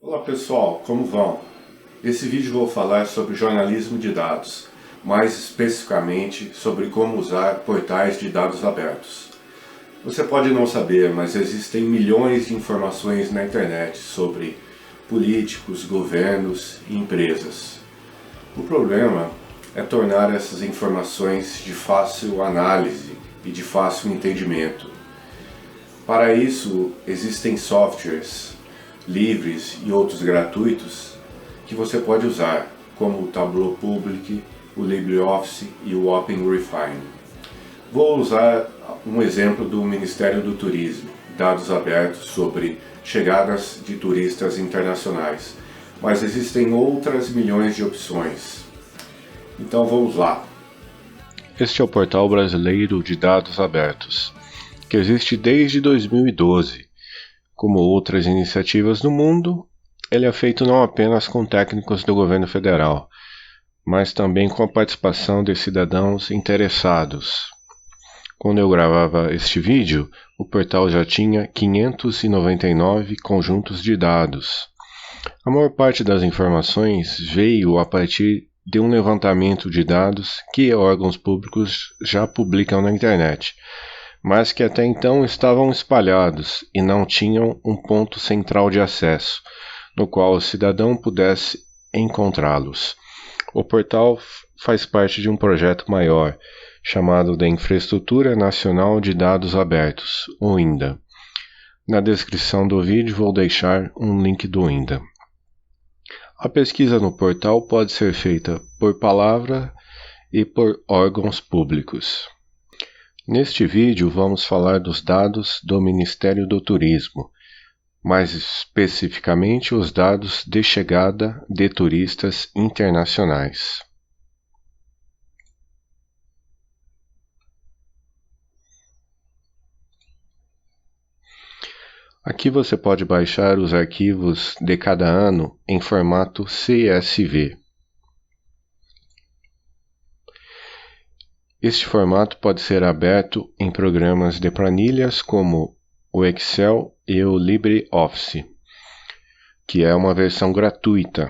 Olá pessoal, como vão? Nesse vídeo vou falar sobre jornalismo de dados, mais especificamente sobre como usar portais de dados abertos. Você pode não saber, mas existem milhões de informações na internet sobre políticos, governos e empresas. O problema é tornar essas informações de fácil análise e de fácil entendimento. Para isso, existem softwares livres e outros gratuitos que você pode usar, como o Tableau Public, o LibreOffice e o OpenRefine. Vou usar um exemplo do Ministério do Turismo, dados abertos sobre chegadas de turistas internacionais, mas existem outras milhões de opções. Então vamos lá. Este é o portal brasileiro de dados abertos, que existe desde 2012. Como outras iniciativas no mundo, ele é feito não apenas com técnicos do governo federal, mas também com a participação de cidadãos interessados. Quando eu gravava este vídeo, o portal já tinha 599 conjuntos de dados. A maior parte das informações veio a partir de um levantamento de dados que órgãos públicos já publicam na internet, mas que até então estavam espalhados e não tinham um ponto central de acesso, no qual o cidadão pudesse encontrá-los. O portal faz parte de um projeto maior, chamado de Infraestrutura Nacional de Dados Abertos, o INDA. Na descrição do vídeo vou deixar um link do INDA. A pesquisa no portal pode ser feita por palavra e por órgãos públicos. Neste vídeo vamos falar dos dados do Ministério do Turismo, mais especificamente os dados de chegada de turistas internacionais. Aqui você pode baixar os arquivos de cada ano em formato CSV. Este formato pode ser aberto em programas de planilhas como o Excel e o LibreOffice, que é uma versão gratuita.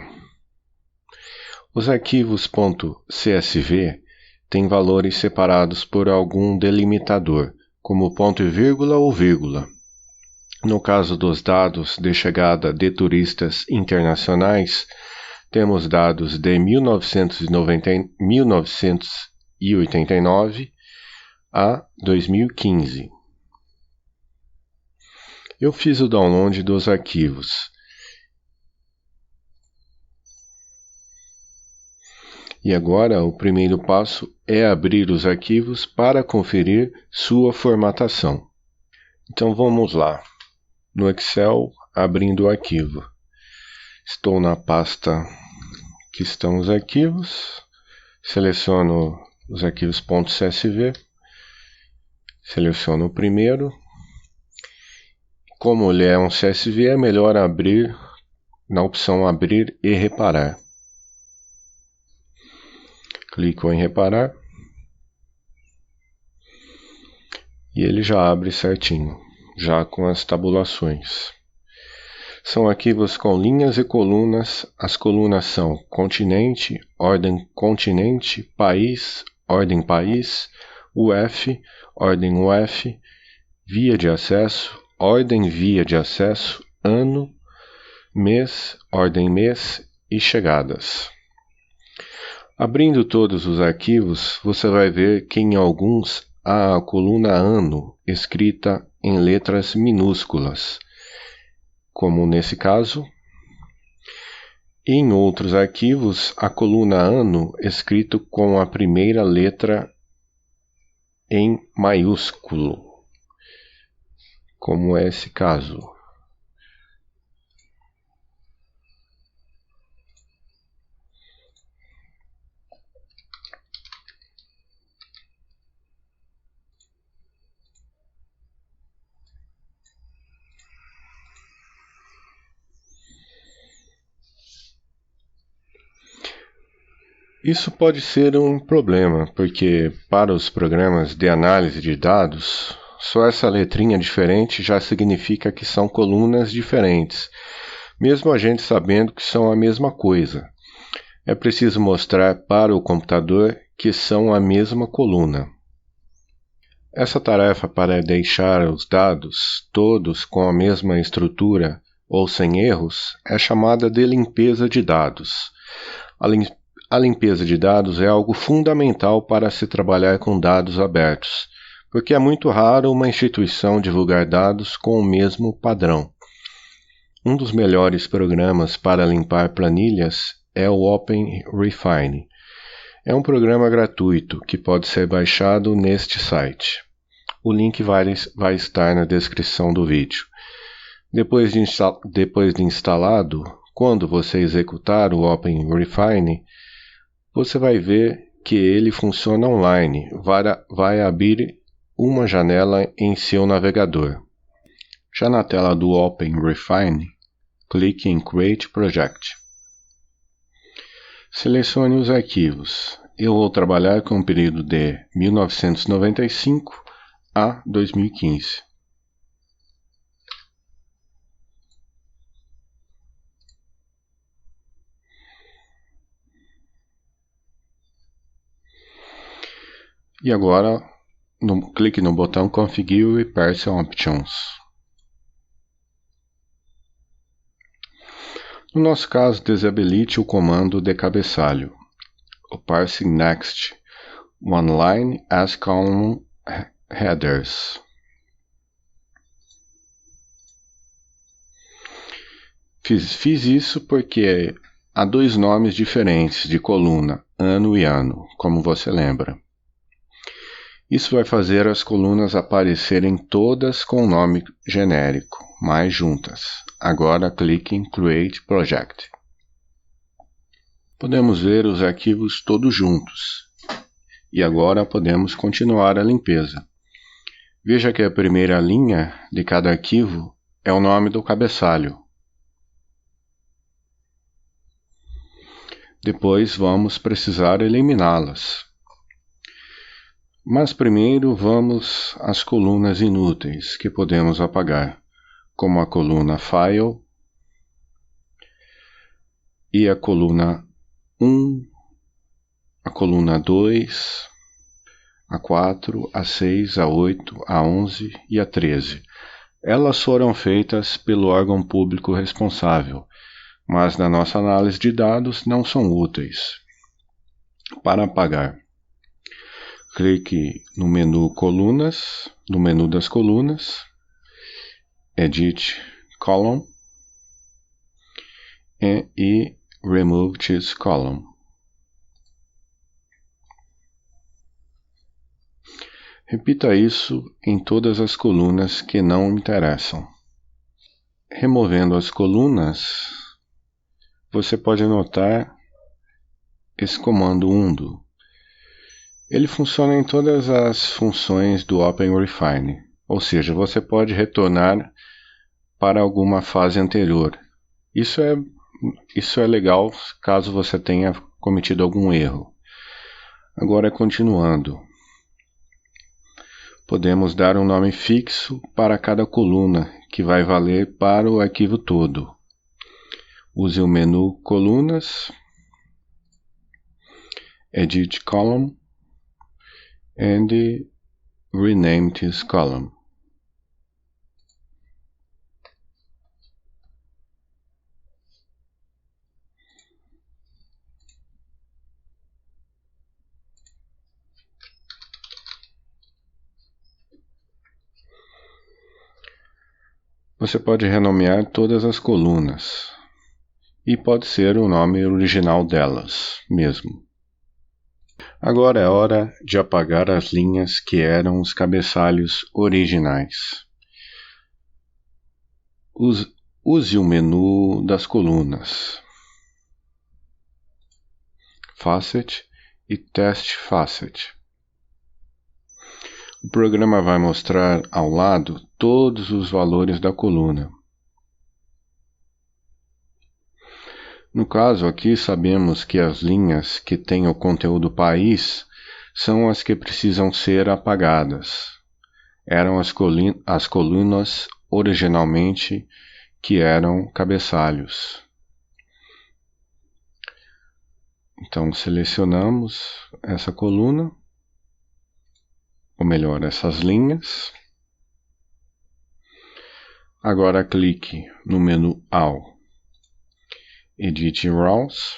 Os arquivos .csv têm valores separados por algum delimitador, como ponto e vírgula ou vírgula. No caso dos dados de chegada de turistas internacionais, temos dados de 1989 a 2015. Eu fiz o download dos arquivos. E agora o primeiro passo é abrir os arquivos para conferir sua formatação. Então vamos lá. No Excel, abrindo o arquivo. Estou na pasta que estão os arquivos. Seleciono os arquivos .csv. Seleciono o primeiro. Como ele é um CSV, é melhor abrir na opção Abrir e Reparar. Clico em Reparar. E ele já abre certinho, já com as tabulações. São arquivos com linhas e colunas. As colunas são continente, ordem continente, país, ordem país, UF, ordem UF, via de acesso, ordem via de acesso, ano, mês, ordem mês e chegadas. Abrindo todos os arquivos, você vai ver que em alguns há a coluna ano escrita em letras minúsculas, como nesse caso. E em outros arquivos, a coluna ano escrito com a primeira letra em maiúsculo, como é esse caso. Isso pode ser um problema, porque para os programas de análise de dados, só essa letrinha diferente já significa que são colunas diferentes. mesmo a gente sabendo que são a mesma coisa. É preciso mostrar para o computador que são a mesma coluna. Essa tarefa para deixar os dados todos com a mesma estrutura ou sem erros é chamada de limpeza de dados. A limpeza de dados é algo fundamental para se trabalhar com dados abertos, porque é muito raro uma instituição divulgar dados com o mesmo padrão. Um dos melhores programas para limpar planilhas é o OpenRefine. É um programa gratuito que pode ser baixado neste site. O link vai estar na descrição do vídeo. Depois de instalado, quando você executar o OpenRefine, você vai ver que ele funciona online. Vai abrir uma janela em seu navegador. Já na tela do OpenRefine, clique em Create Project. Selecione os arquivos. Eu vou trabalhar com o período de 1995 a 2015. E agora, clique no botão Configure Person Options. No nosso caso, desabilite o comando de cabeçalho, o Parsing Next, One Line as Column Headers. Fiz isso porque há dois nomes diferentes de coluna, ano e ano, como você lembra. Isso vai fazer as colunas aparecerem todas com nome genérico, mas juntas. Agora clique em Create Project. Podemos ver os arquivos todos juntos. E agora podemos continuar a limpeza. Veja que a primeira linha de cada arquivo é o nome do cabeçalho. Depois vamos precisar eliminá-las. Mas primeiro vamos às colunas inúteis que podemos apagar, como a coluna File e a coluna 1, a coluna 2, a 4, a 6, a 8, a 11 e a 13. Elas foram feitas pelo órgão público responsável, mas na nossa análise de dados não são úteis. Para apagar, clique no menu Colunas, no menu das colunas, Edit Column e Remove this column. Repita isso em todas as colunas que não interessam. Removendo as colunas, você pode notar esse comando undo. Ele funciona em todas as funções do OpenRefine, ou seja, você pode retornar para alguma fase anterior. Isso é legal caso você tenha cometido algum erro. Agora, continuando. Podemos dar um nome fixo para cada coluna, que vai valer para o arquivo todo. Use o menu Colunas, Edit Column, and rename this column. Você pode renomear todas as colunas, e pode ser o nome original delas mesmo. Agora é hora de apagar as linhas que eram os cabeçalhos originais. Use o menu das colunas, Facet e Test Facet. O programa vai mostrar ao lado todos os valores da coluna. No caso aqui, sabemos que as linhas que têm o conteúdo país são as que precisam ser apagadas. Eram as colunas originalmente que eram cabeçalhos. Então selecionamos essa coluna, ou melhor, essas linhas. Agora clique no menu All, Edit Rows,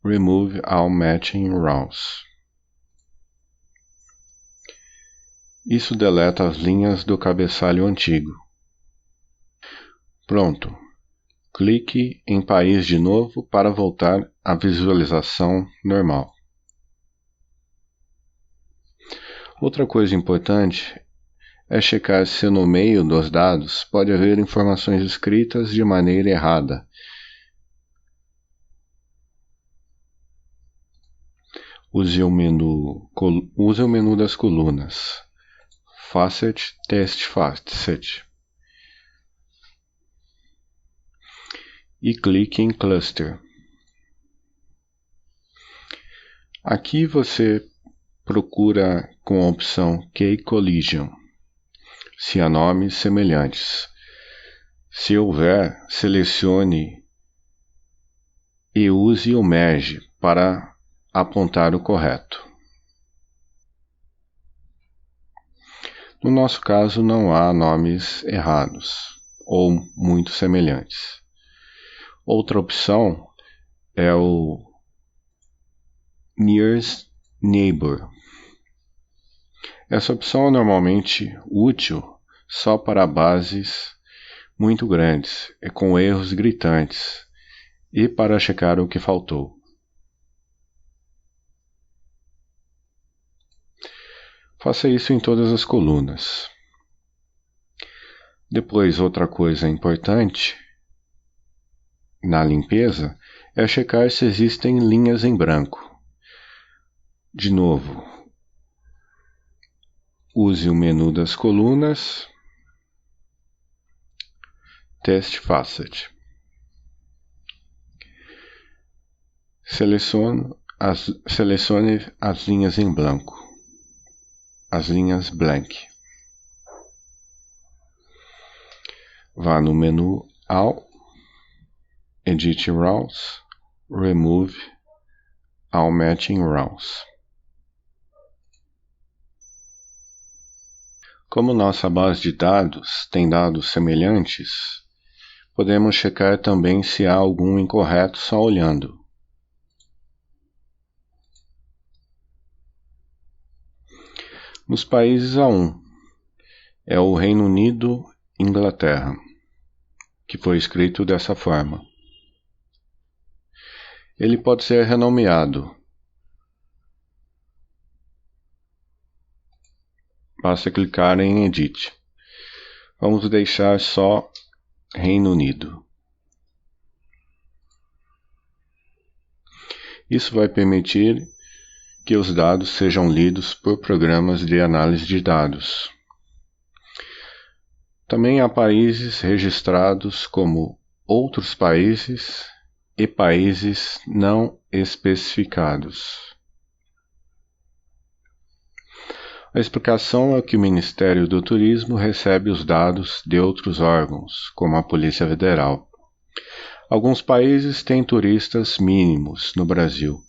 Remove All Matching Rows. Isso deleta as linhas do cabeçalho antigo. Pronto. Clique em País de novo para voltar à visualização normal. Outra coisa importante é checar se no meio dos dados pode haver informações escritas de maneira errada. Use o menu das colunas. Facet, Test Facet. E clique em Cluster. Aqui você procura com a opção Key Collision, se há nomes semelhantes. Se houver, selecione e use o Merge para apontar o correto. No nosso caso, não há nomes errados ou muito semelhantes. Outra opção é o Nearest Neighbor. Essa opção é normalmente útil só para bases muito grandes e com erros gritantes e para checar o que faltou. Faça isso em todas as colunas. Depois, outra coisa importante na limpeza é checar se existem linhas em branco. De novo, use o menu das colunas, Test Facet. Selecione as linhas em branco, as linhas blank. Vá no menu All, Edit Rows, Remove All Matching Rows. Como nossa base de dados tem dados semelhantes, podemos checar também se há algum incorreto só olhando. Nos países há um, é o Reino Unido e Inglaterra, que foi escrito dessa forma. Ele pode ser renomeado. Basta clicar em Edit. Vamos deixar só Reino Unido. Isso vai permitir que os dados sejam lidos por programas de análise de dados. Também há países registrados como outros países e países não especificados. A explicação é que o Ministério do Turismo recebe os dados de outros órgãos, como a Polícia Federal. Alguns países têm turistas mínimos no Brasil,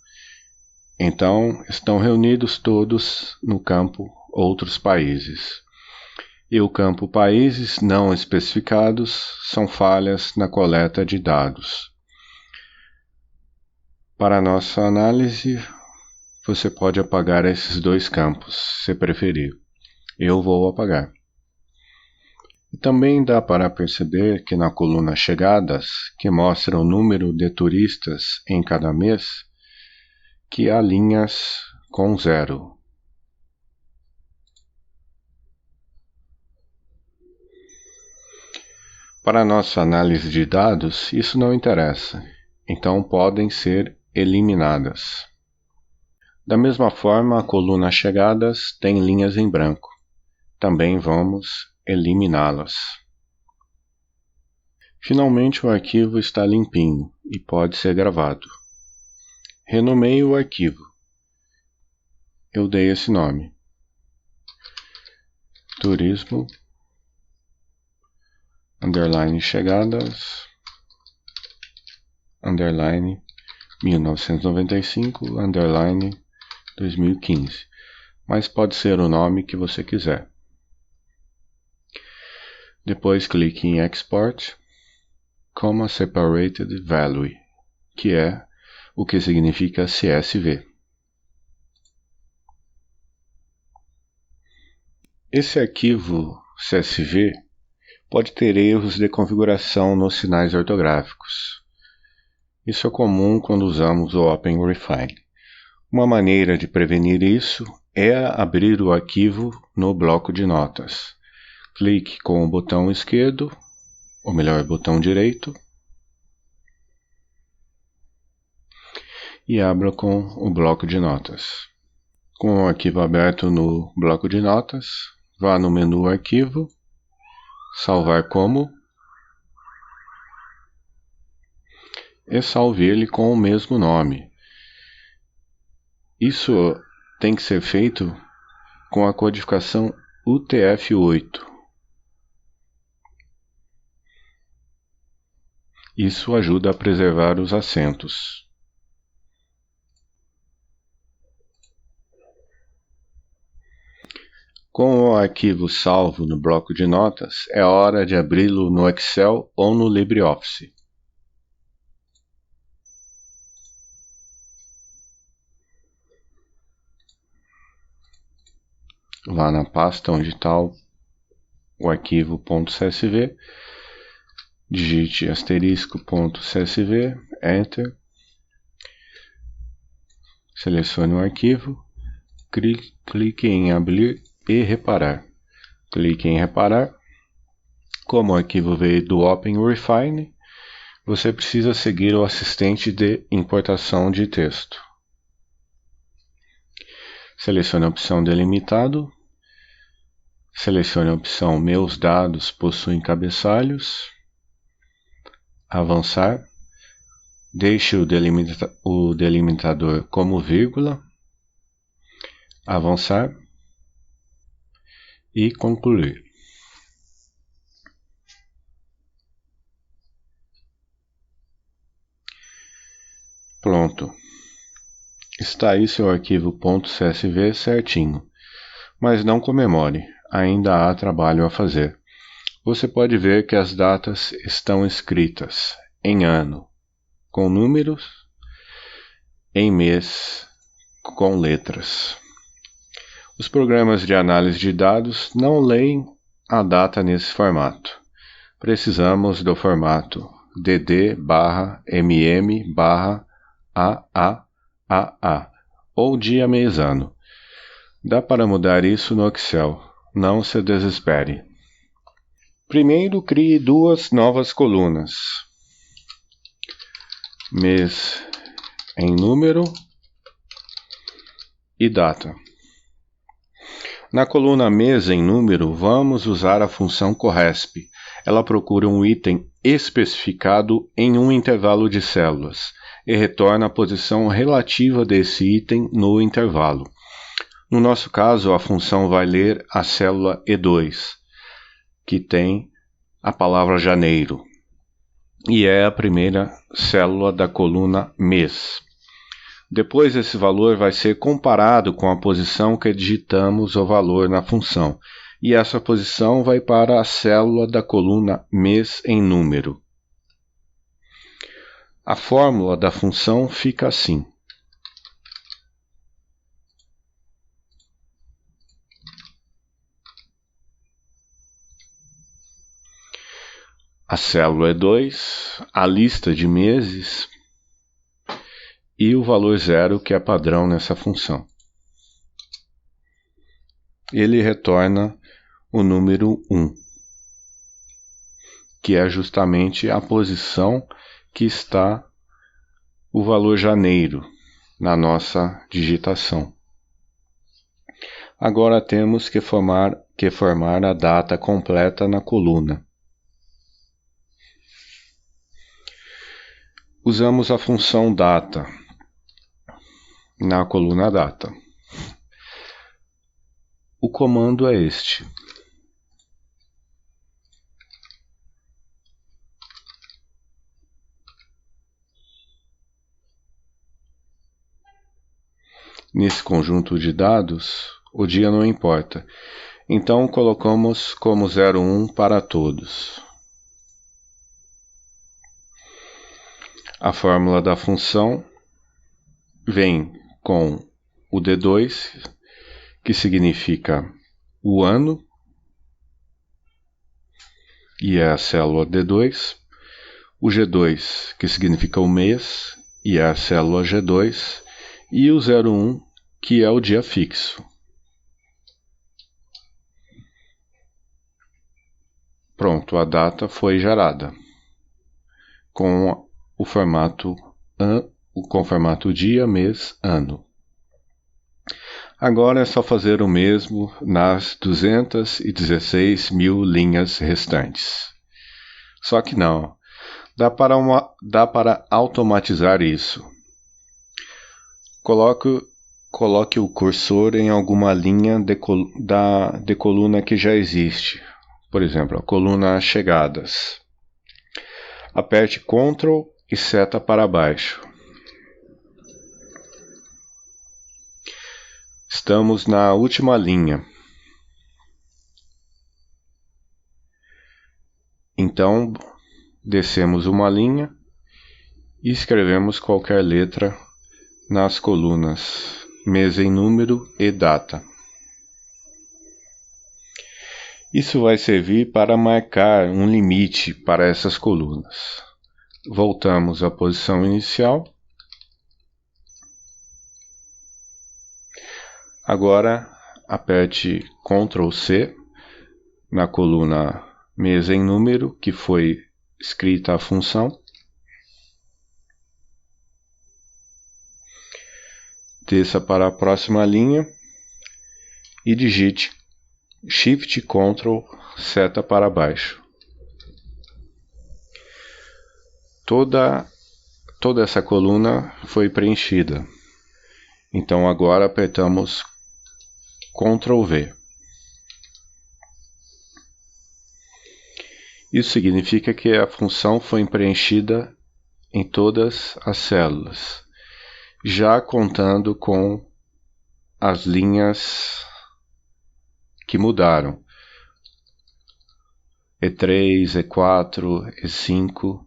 então estão reunidos todos no campo outros países. E o campo países não especificados são falhas na coleta de dados. Para nossa análise, você pode apagar esses dois campos, se preferir. Eu vou apagar. E também dá para perceber que na coluna Chegadas, que mostra o número de turistas em cada mês, que há linhas com 0. Para nossa análise de dados, isso não interessa, então podem ser eliminadas. Da mesma forma, a coluna Chegadas tem linhas em branco. Também vamos eliminá-las. Finalmente, o arquivo está limpinho e pode ser gravado. Renomeie o arquivo. Eu dei esse nome. Turismo underline chegadas, underline 1995, underline 2015, mas pode ser o nome que você quiser. Depois clique em Export, Comma Separated Value, que é o que significa CSV. Esse arquivo CSV pode ter erros de configuração nos sinais ortográficos. Isso é comum quando usamos o OpenRefine. Uma maneira de prevenir isso é abrir o arquivo no bloco de notas. Clique com o botão esquerdo, ou melhor, botão direito, e abra com o bloco de notas. Com o arquivo aberto no bloco de notas, vá no menu Arquivo, Salvar como, e salve ele com o mesmo nome. Isso tem que ser feito com a codificação UTF-8. Isso ajuda a preservar os acentos. Com o arquivo salvo no bloco de notas, é hora de abri-lo no Excel ou no LibreOffice. Vá na pasta onde está o arquivo .csv, digite *.csv, Enter, selecione o arquivo, clique em Abrir e Reparar. Clique em Reparar. Como o arquivo veio do OpenRefine, você precisa seguir o assistente de importação de texto. Selecione a opção Delimitado. Selecione a opção Meus dados possuem cabeçalhos. Avançar. Deixe o delimitador como vírgula. Avançar. E concluir. Pronto. Está aí seu arquivo .csv certinho. Mas não comemore, ainda há trabalho a fazer. Você pode ver que as datas estão escritas em ano, com números, em mês, com letras. Os programas de análise de dados não leem a data nesse formato. Precisamos do formato dd/mm/AAAA ou dia, mês, ano. Dá para mudar isso no Excel, não se desespere. Primeiro, crie duas novas colunas. Mês em número e data. Na coluna mês em número, vamos usar a função corresp. Ela procura um item especificado em um intervalo de células e retorna a posição relativa desse item no intervalo. No nosso caso, a função vai ler a célula E2, que tem a palavra janeiro, e é a primeira célula da coluna mês. Depois, esse valor vai ser comparado com a posição que digitamos o valor na função, e essa posição vai para a célula da coluna mês em número. A fórmula da função fica assim. A célula é 2, a lista de meses e o valor 0, que é padrão nessa função. Ele retorna o número 1, que é justamente a posição que está o valor janeiro na nossa digitação. Agora temos que formar a data completa na coluna. Usamos a função data na coluna data. O comando é este. Nesse conjunto de dados, o dia não importa. Então colocamos como 01 para todos. A fórmula da função vem com o D2, que significa o ano, e é a célula D2, o G2, que significa o mês, e é a célula G2, e o 01, que é o dia fixo. Pronto, a data foi gerada com o formato dia, mês, ano. Agora é só fazer o mesmo nas 216 mil linhas restantes. Só que não, dá para automatizar isso. Coloque o cursor em alguma linha de coluna que já existe. Por exemplo, a coluna chegadas. Aperte Ctrl e seta para baixo. Estamos na última linha. Então, descemos uma linha e escrevemos qualquer letra nas colunas mês em número e data. Isso vai servir para marcar um limite para essas colunas. Voltamos à posição inicial. Agora, aperte Ctrl C na coluna mês em número, que foi escrita a função. Desça para a próxima linha e digite Shift Ctrl seta para baixo. Toda essa coluna foi preenchida. Então agora apertamos Ctrl V. Isso significa que a função foi preenchida em todas as células, já contando com as linhas que mudaram. E3, E4, E5,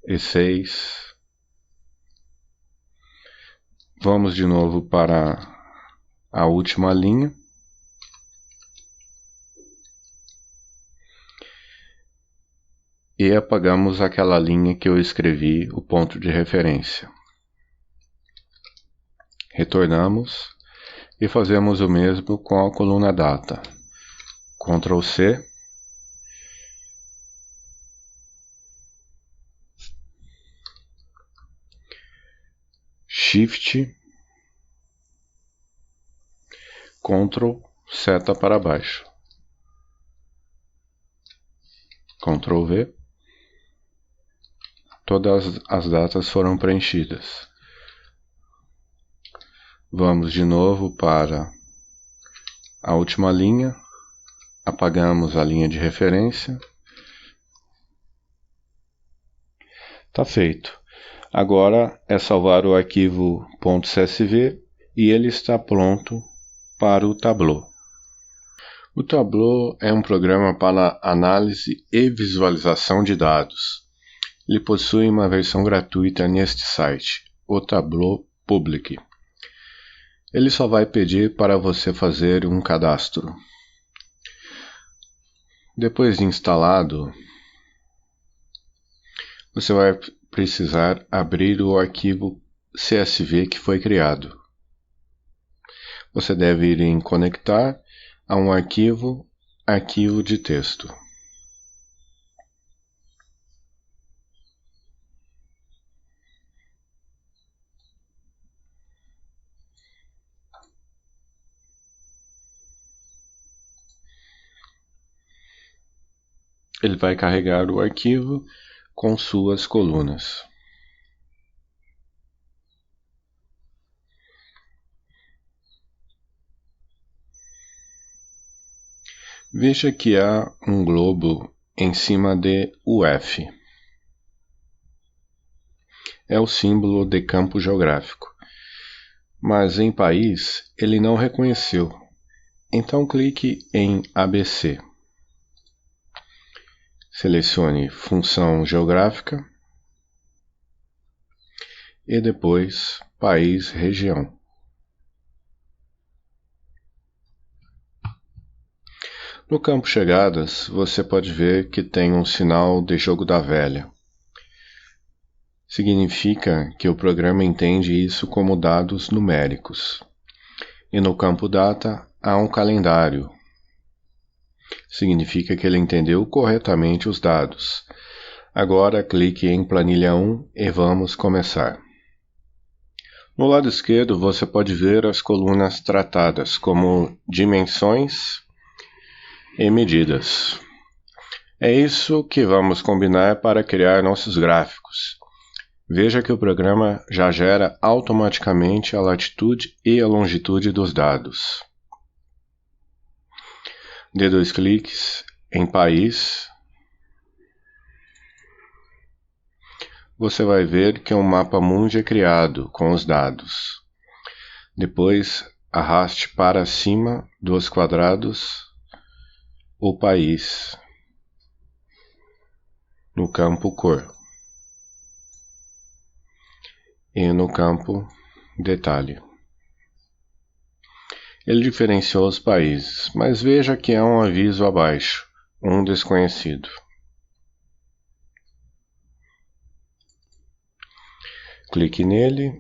E6. Vamos de novo para a última linha. E apagamos aquela linha que eu escrevi o ponto de referência. Retornamos e fazemos o mesmo com a coluna data. Ctrl C. Shift. Ctrl seta para baixo. Ctrl V. Todas as datas foram preenchidas. Vamos de novo para a última linha. Apagamos a linha de referência. Está feito. Agora é salvar o arquivo .csv e ele está pronto para o Tableau. O Tableau é um programa para análise e visualização de dados. Ele possui uma versão gratuita neste site, o Tableau Public. Ele só vai pedir para você fazer um cadastro. Depois de instalado, você vai precisar abrir o arquivo CSV que foi criado. Você deve ir em conectar a um arquivo de texto. Ele vai carregar o arquivo com suas colunas. Veja que há um globo em cima de UF. É o símbolo de campo geográfico. mas em país ele não reconheceu. Então clique em ABC. Selecione função geográfica e depois país, região. No campo Chegadas, você pode ver que tem um sinal de jogo da velha. Significa que o programa entende isso como dados numéricos. E no campo Data há um calendário. Significa que ele entendeu corretamente os dados. Agora clique em Planilha 1 e vamos começar. No lado esquerdo você pode ver as colunas tratadas como dimensões e medidas. É isso que vamos combinar para criar nossos gráficos. Veja que o programa já gera automaticamente a latitude e a longitude dos dados. Dê 2 cliques em País. Você vai ver que um mapa mundi é criado com os dados. Depois, arraste para cima dos quadrados o país no campo Cor e no campo Detalhe. Ele diferenciou os países, mas veja que há um aviso abaixo, um desconhecido. Clique nele,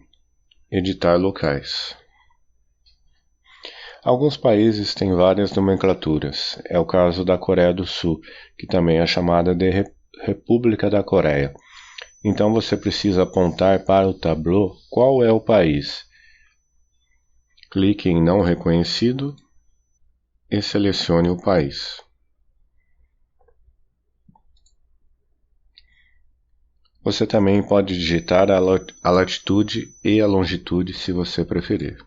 editar locais. Alguns países têm várias nomenclaturas. É o caso da Coreia do Sul, que também é chamada de República da Coreia. Então você precisa apontar para o tableau qual é o país. Clique em Não reconhecido e selecione o país. Você também pode digitar a latitude e a longitude se você preferir.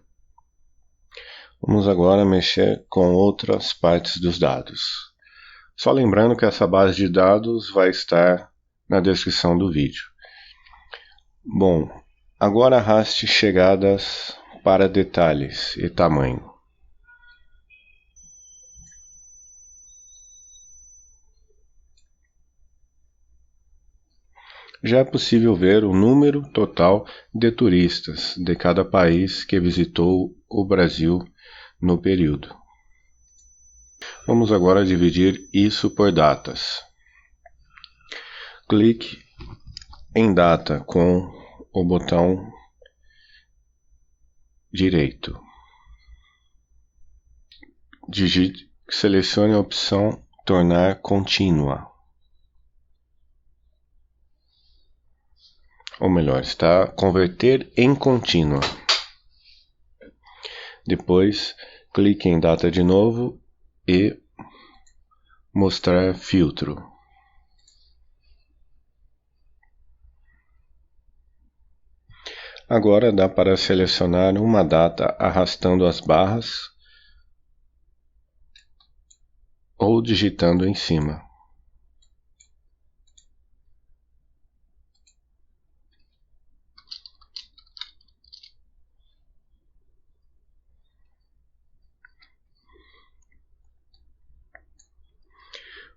Vamos agora mexer com outras partes dos dados. Só lembrando que essa base de dados vai estar na descrição do vídeo. Bom, agora arraste chegadas para detalhes e tamanho. Já é possível ver o número total de turistas de cada país que visitou o Brasil no período. Vamos agora dividir isso por datas. Clique em Data com o botão direito. Selecione a opção Tornar contínua. Ou melhor, está Converter em contínua. Depois, clique em Data de novo e Mostrar filtro. Agora dá para selecionar uma data arrastando as barras ou digitando em cima.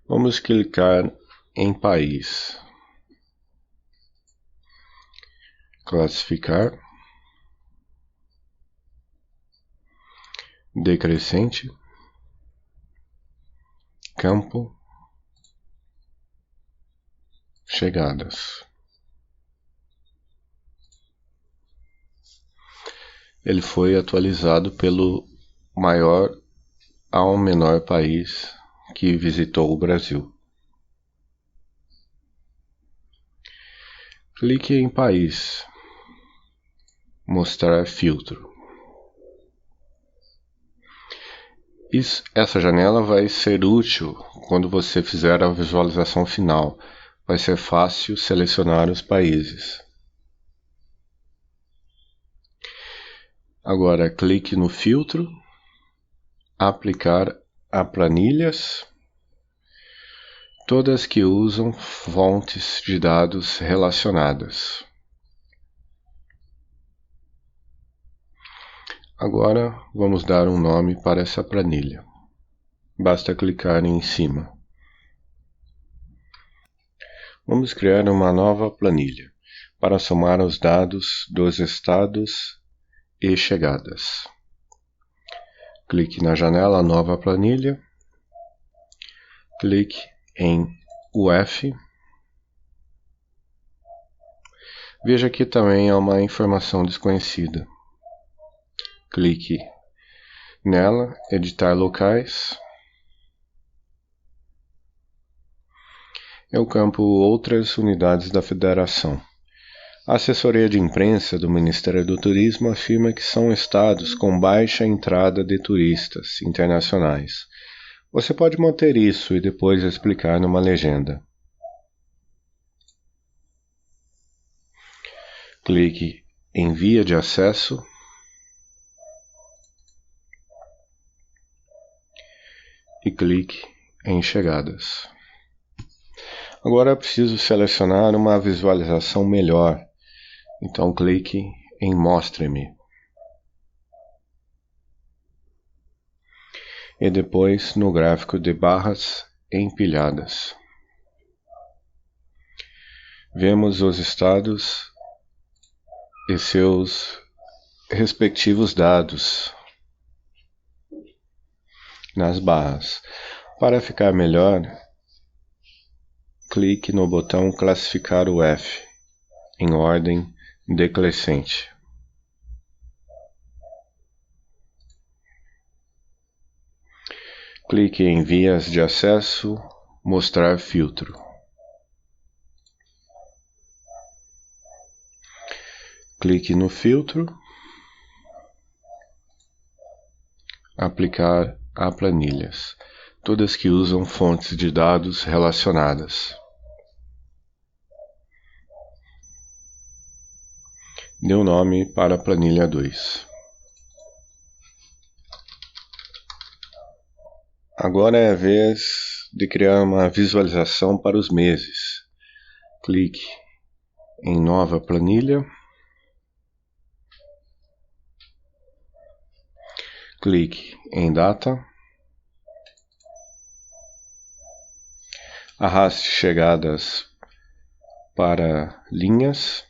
Vamos clicar em País. Classificar. Decrescente. Campo. Chegadas. Ele foi atualizado pelo maior ao menor país que visitou o Brasil. Clique em País. Mostrar filtro. Essa janela vai ser útil quando você fizer a visualização final. Vai ser fácil selecionar os países. Agora clique no filtro, aplicar a planilhas, todas que usam fontes de dados relacionadas. Agora vamos dar um nome para essa planilha. Basta clicar em cima. Vamos criar uma nova planilha para somar os dados dos estados e chegadas. Clique na janela Nova Planilha. Clique em UF. Veja que também há uma informação desconhecida. Clique nela, Editar Locais. É o campo Outras Unidades da Federação. A assessoria de imprensa do Ministério do Turismo afirma que são estados com baixa entrada de turistas internacionais. Você pode manter isso e depois explicar numa legenda. Clique em Via de Acesso. E clique em Chegadas. Agora é preciso selecionar uma visualização melhor. Então clique em Mostre-me. E depois no gráfico de barras empilhadas. Vemos os estados e seus respectivos dados nas barras. Para ficar melhor, clique no botão Classificar UF em ordem decrescente. Clique em Vias de Acesso, Mostrar filtro. Clique no filtro, Aplicar a planilhas, todas que usam fontes de dados relacionadas. Dê um nome para a planilha 2. Agora é a vez de criar uma visualização para os meses. Clique em Nova Planilha. Clique em Data. Arraste chegadas para linhas.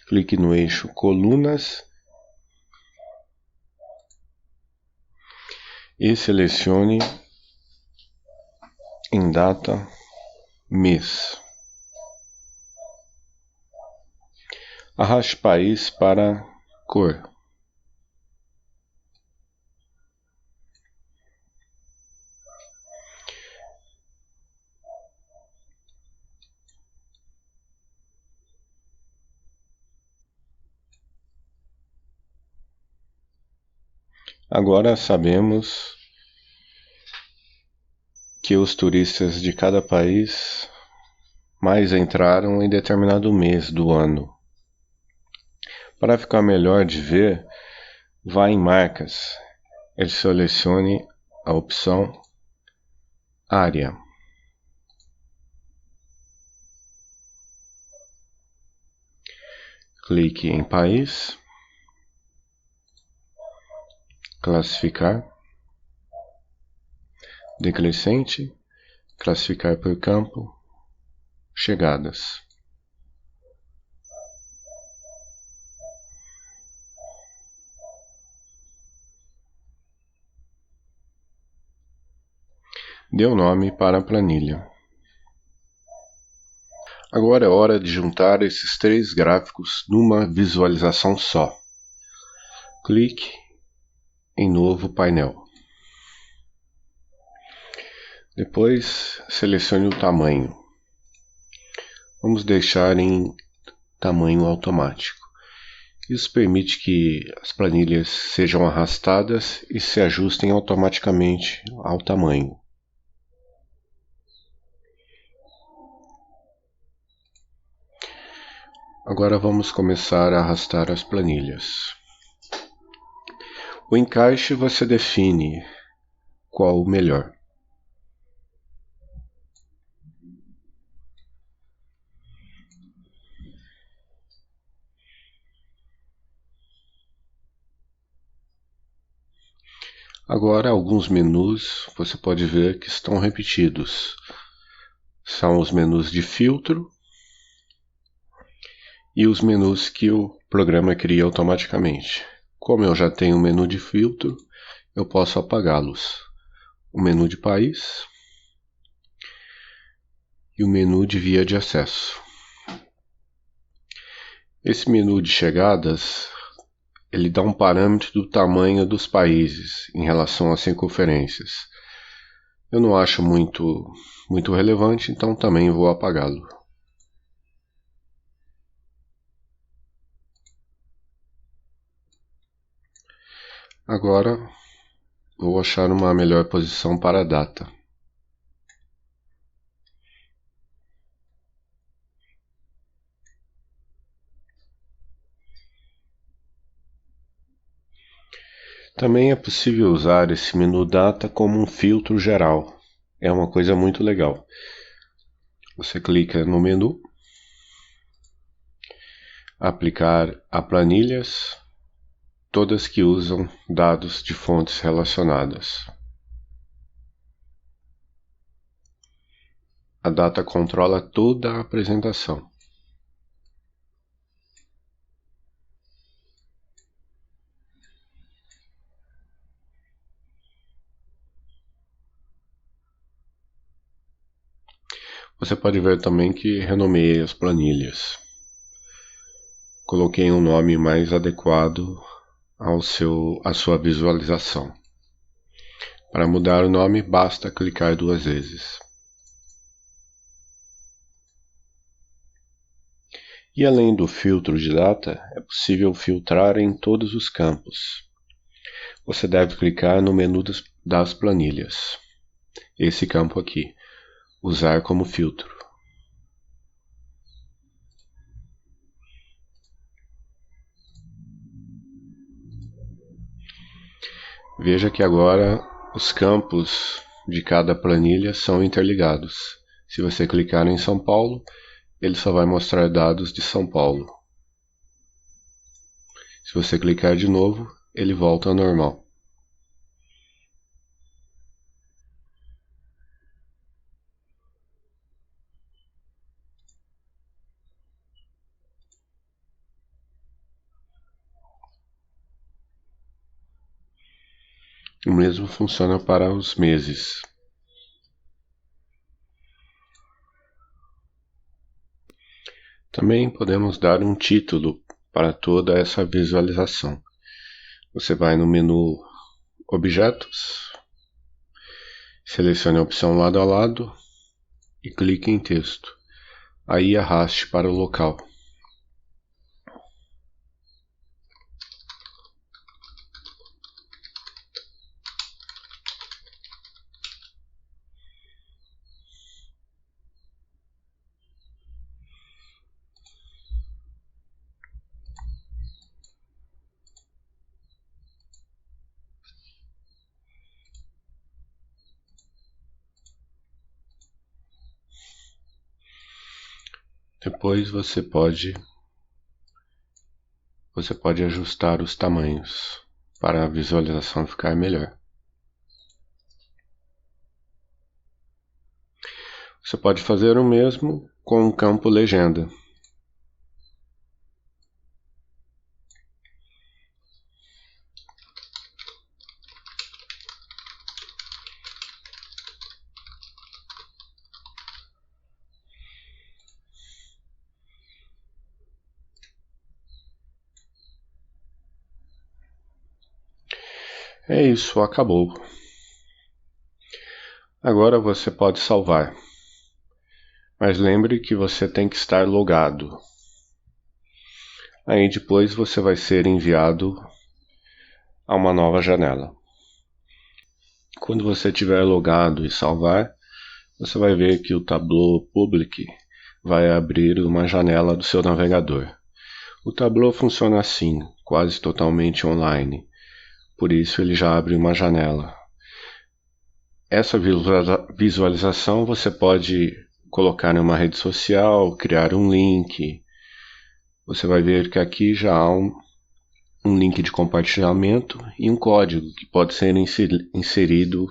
Clique no eixo Colunas e selecione em Data, Mês. Arraste país para cor. Agora sabemos que os turistas de cada país mais entraram em determinado mês do ano. Para ficar melhor de ver, vá em Marcas e selecione a opção Área. Clique em País, Classificar, Decrescente, Classificar por campo, Chegadas. Dê um nome para a planilha. Agora é hora de juntar esses três gráficos numa visualização só. Clique em Novo Painel. Depois selecione o tamanho. Vamos deixar em tamanho automático. Isso permite que as planilhas sejam arrastadas e se ajustem automaticamente ao tamanho. Agora vamos começar a arrastar as planilhas. O encaixe você define qual o melhor. Agora, alguns menus você pode ver que estão repetidos. São os menus de filtro e os menus que o programa cria automaticamente. Como eu já tenho o menu de filtro, eu posso apagá-los. O menu de país e o menu de via de acesso. Esse menu de chegadas, ele dá um parâmetro do tamanho dos países em relação às circunferências. Eu não acho muito relevante, então também vou apagá-lo. Agora vou achar uma melhor posição para a data. Também é possível usar esse menu data como um filtro geral. É uma coisa muito legal. Você clica no menu, aplicar a planilhas, todas que usam dados de fontes relacionadas. A data controla toda a apresentação. Você pode ver também que renomeei as planilhas. Coloquei um nome mais adequado à sua visualização. Para mudar o nome, basta clicar 2 vezes. E além do filtro de data, é possível filtrar em todos os campos. Você deve clicar no menu das planilhas. Esse campo aqui, usar como filtro. Veja que agora os campos de cada planilha são interligados. Se você clicar em São Paulo, ele só vai mostrar dados de São Paulo. Se você clicar de novo, ele volta ao normal. O mesmo funciona para os meses. Também podemos dar um título para toda essa visualização. Você vai no menu Objetos, selecione a opção lado a lado e clique em texto. Aí arraste para o local. Depois você pode ajustar os tamanhos para a visualização ficar melhor. Você pode fazer o mesmo com o campo legenda. É isso, acabou. Agora você pode salvar. Mas lembre que você tem que estar logado. Aí depois você vai ser enviado a uma nova janela. Quando você estiver logado e salvar, você vai ver que o Tableau Public vai abrir uma janela do seu navegador. O Tableau funciona assim, quase totalmente online. Por isso ele já abre uma janela. Essa visualização você pode colocar em uma rede social, criar um link. Você vai ver que aqui já há um link de compartilhamento e um código que pode ser inserido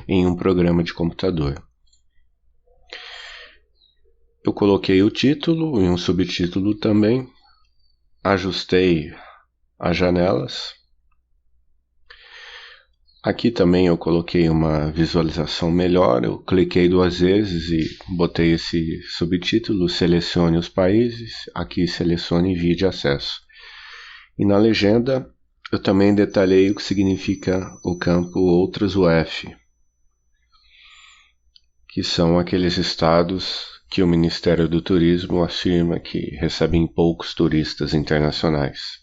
em um programa de computador. Eu coloquei o título e um subtítulo também, ajustei as janelas. Aqui também eu coloquei uma visualização melhor, eu cliquei 2 vezes e botei esse subtítulo, selecione os países, aqui selecione vídeo acesso. E na legenda eu também detalhei o que significa o campo Outras UF, que são aqueles estados que o Ministério do Turismo afirma que recebem poucos turistas internacionais.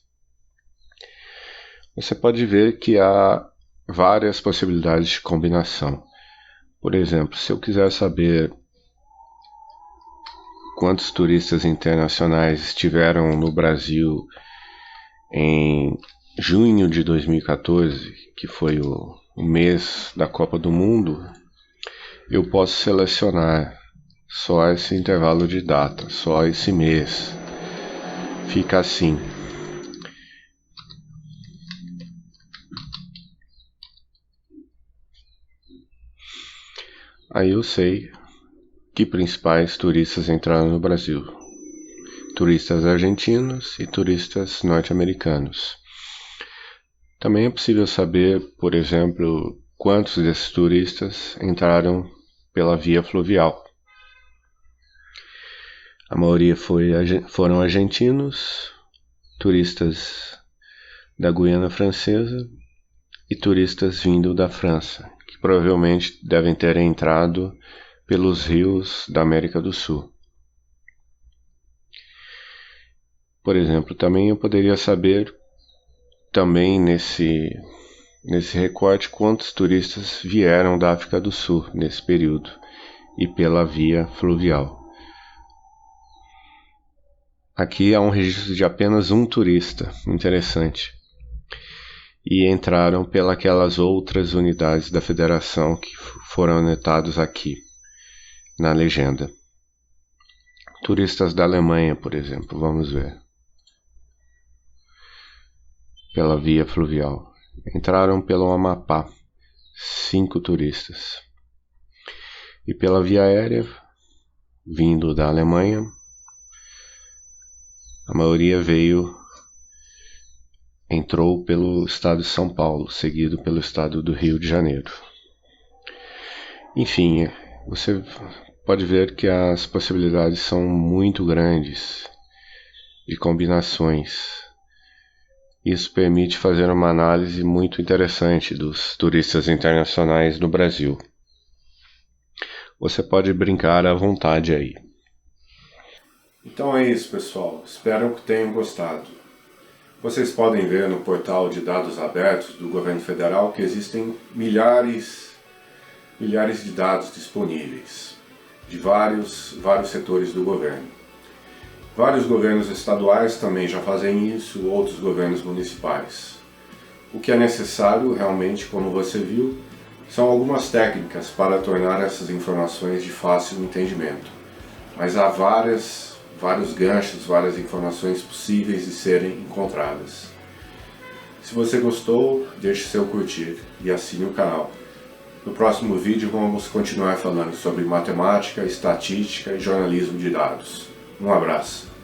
Você pode ver que há várias possibilidades de combinação. Por exemplo, se eu quiser saber quantos turistas internacionais estiveram no Brasil em junho de 2014, que foi o mês da Copa do Mundo, eu posso selecionar só esse intervalo de data, só esse mês. Fica assim. Aí eu sei que principais turistas entraram no Brasil: turistas argentinos e turistas norte-americanos. Também é possível saber, por exemplo, quantos desses turistas entraram pela via fluvial. A maioria foram argentinos, turistas da Guiana Francesa e turistas vindo da França, que provavelmente devem ter entrado pelos rios da América do Sul. Por exemplo, também eu poderia saber também nesse recorte quantos turistas vieram da África do Sul nesse período e pela via fluvial. Aqui há um registro de apenas um turista, interessante. E entraram pelas outras unidades da federação que foram anotados aqui na legenda. Turistas da Alemanha, por exemplo, vamos ver. Pela via fluvial. Entraram pelo Amapá, 5 turistas. E pela via aérea, vindo da Alemanha, a maioria entrou pelo estado de São Paulo, seguido pelo estado do Rio de Janeiro. Enfim, você pode ver que as possibilidades são muito grandes de combinações. Isso permite fazer uma análise muito interessante dos turistas internacionais no Brasil. Você pode brincar à vontade aí. Então é isso, pessoal. Espero que tenham gostado. Vocês podem ver no portal de dados abertos do governo federal que existem milhares de dados disponíveis de vários setores do governo. Vários governos estaduais também já fazem isso, outros governos municipais. O que é necessário realmente, como você viu, são algumas técnicas para tornar essas informações de fácil entendimento. Mas há vários ganchos, várias informações possíveis de serem encontradas. Se você gostou, deixe seu curtir e assine o canal. No próximo vídeo vamos continuar falando sobre matemática, estatística e jornalismo de dados. Um abraço.